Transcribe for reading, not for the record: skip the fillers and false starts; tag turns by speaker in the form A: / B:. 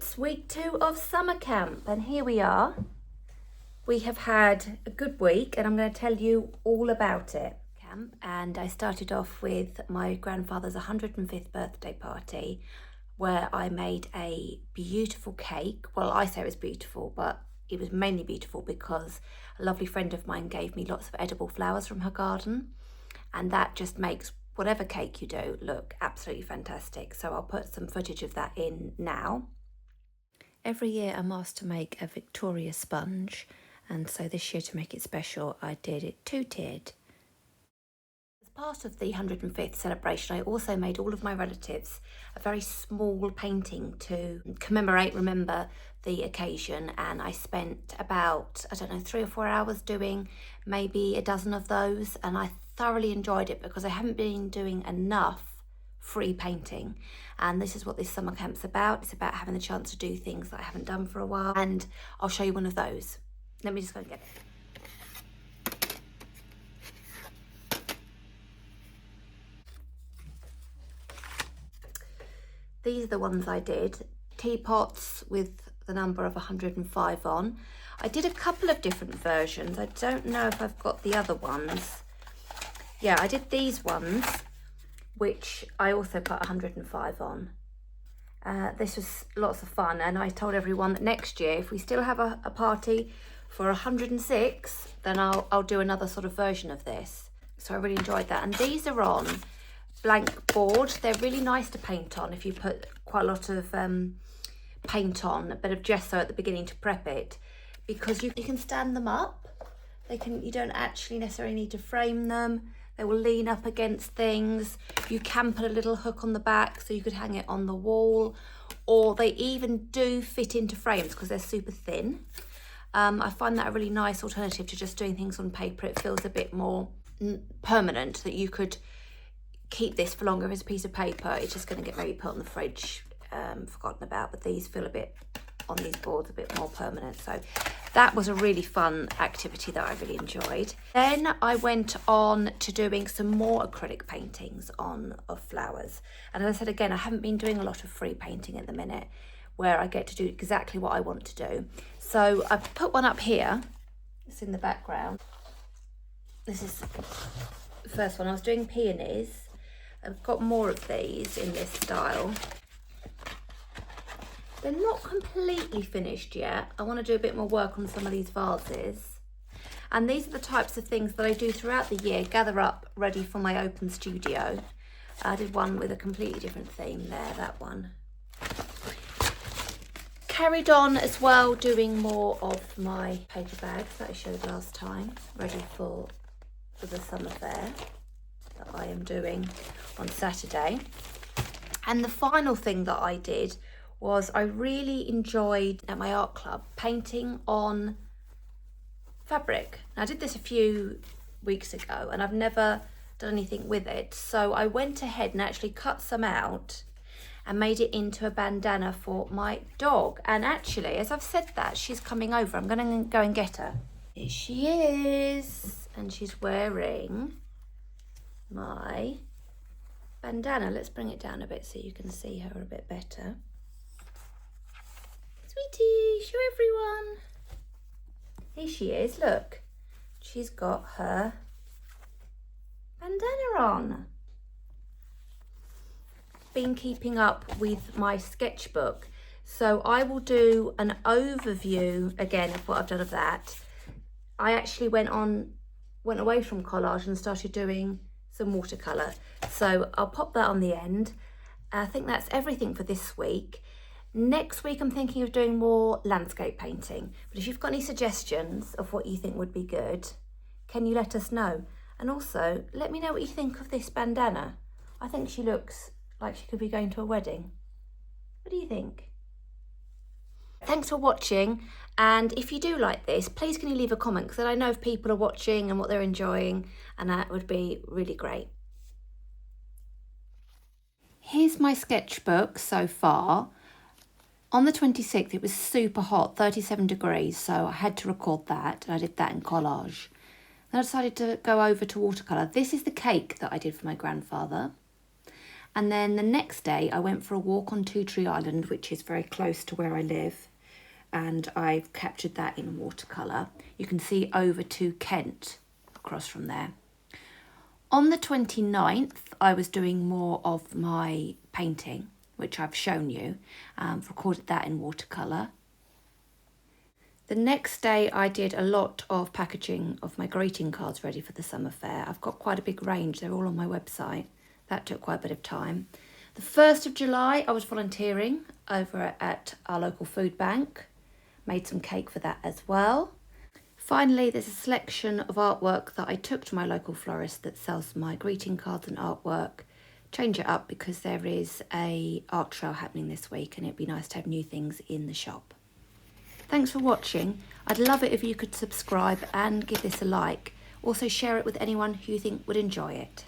A: It's week 2 of summer camp and here we are. We have had a good week and I'm going to tell you all about it. And I started off with my grandfather's 105th birthday party where I made a beautiful cake. Well, I say it was beautiful, but it was mainly beautiful because a lovely friend of mine gave me lots of edible flowers from her garden, and that just makes whatever cake you do look absolutely fantastic. So I'll put some footage of that in now. Every year I'm asked to make a Victoria sponge, and so this year, to make it special, I did it 2-tiered. As part of the 105th celebration, I also made all of my relatives a very small painting to remember the occasion, and I spent about, 3 or 4 hours doing maybe a dozen of those, and I thoroughly enjoyed it because I haven't been doing enough free painting, and this is what this summer camp's about. It's about having the chance to do things that I haven't done for a while, and I'll show you one of those. Let me just go and get it. These are the ones I did. Teapots with the number of 105 on. I did a couple of different versions. I don't know if I've got the other ones. Yeah, I did these ones, which I also put 105 on. This was lots of fun, and I told everyone that next year, if we still have a party for 106, then I'll do another sort of version of this. So I really enjoyed that. And these are on blank board. They're really nice to paint on if you put quite a lot of paint on, a bit of gesso at the beginning to prep it, because you can stand them up. You don't actually necessarily need to frame them. They will lean up against things. You can put a little hook on the back so you could hang it on the wall, or they even do fit into frames because they're super thin. I find that a really nice alternative to just doing things on paper. It feels a bit more permanent, that you could keep this for longer as a piece of paper. It's just going to get maybe put on the fridge, forgotten about, but these feel a bit, on these boards, a bit more permanent. So that was a really fun activity that I really enjoyed. Then I went on to doing some more acrylic paintings of flowers. And as I said again, I haven't been doing a lot of free painting at the minute, where I get to do exactly what I want to do. So I've put one up here. It's in the background. This is the first one. I was doing peonies. I've got more of these in this style. They're not completely finished yet. I want to do a bit more work on some of these vases. And these are the types of things that I do throughout the year, gather up ready for my open studio. I did one with a completely different theme there, that one. Carried on as well doing more of my paper bags that I showed last time, ready for the summer fair that I am doing on Saturday. And the final thing that I did was I really enjoyed at my art club painting on fabric. Now, I did this a few weeks ago and I've never done anything with it. So I went ahead and actually cut some out and made it into a bandana for my dog. And actually, as I've said that, she's coming over. I'm gonna go and get her. Here she is. And she's wearing my bandana. Let's bring it down a bit so you can see her a bit better. Sweetie, show everyone. Here she is, look. She's got her bandana on. Been keeping up with my sketchbook, so I will do an overview again of what I've done of that. I actually went away from collage and started doing some watercolor, so I'll pop that on the end. I think that's everything for this week. Next week I'm thinking of doing more landscape painting, but if you've got any suggestions of what you think would be good, can you let us know? And also let me know what you think of this bandana. I think she looks like she could be going to a wedding. What do you think? Thanks for watching, and if you do like this, please can you leave a comment, because I know if people are watching and what they're enjoying, and that would be really great. Here's my sketchbook so far. On the 26th, it was super hot, 37 degrees, so I had to record that, and I did that in collage. Then I decided to go over to watercolour. This is the cake that I did for my grandfather. And then the next day I went for a walk on Two Tree Island, which is very close to where I live, and I've captured that in watercolour. You can see over to Kent across from there. On the 29th, I was doing more of my painting, which I've shown you. Recorded that in watercolour. The next day I did a lot of packaging of my greeting cards ready for the summer fair. I've got quite a big range, they're all on my website. That took quite a bit of time. The 1st of July I was volunteering over at our local food bank. Made some cake for that as well. Finally, there's a selection of artwork that I took to my local florist that sells my greeting cards and artwork. Change it up because there is a art trail happening this week and it'd be nice to have new things in the shop. Thanks for watching. I'd love it if you could subscribe and give this a like. Also share it with anyone who you think would enjoy it.